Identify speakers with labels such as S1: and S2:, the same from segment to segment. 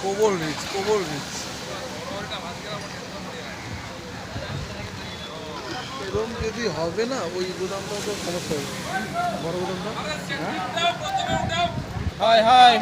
S1: COBOL rich এরকম যদি হবে না ওই গোদামটা তো সমস্যা হবে বড় গোদামটা
S2: হাই হাই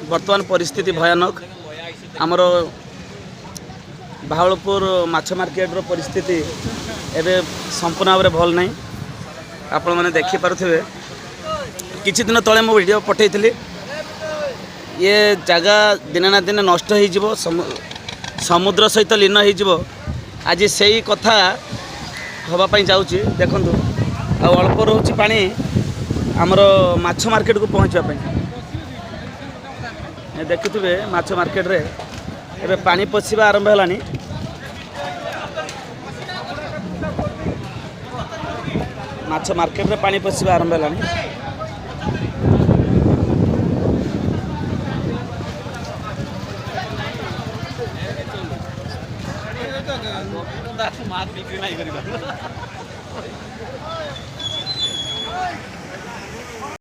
S3: बर्तमान परिस्थिति भयानक आमर बाहलपुर माछ मार्केट परिस्थिति एवं संपूर्ण भाव में भल ना आपण मैंने देखिपे किछि दिन तले मो वीडियो पठेइथिली ये जगह दिन ना दिन नष्ट हो समुद्र सहित लीन हो आज से ही कथा हवापाई जाऊँगी देखु आ अल्प रोच पानी आमर माछ मार्केट को पहुँचापी देखुवे माछ मार्केट रे एबे पानी पशिबा आरंभ है माछ मार्केट रे पानी पशिबा आरंभ है माछ बिक्री नहीं करिबा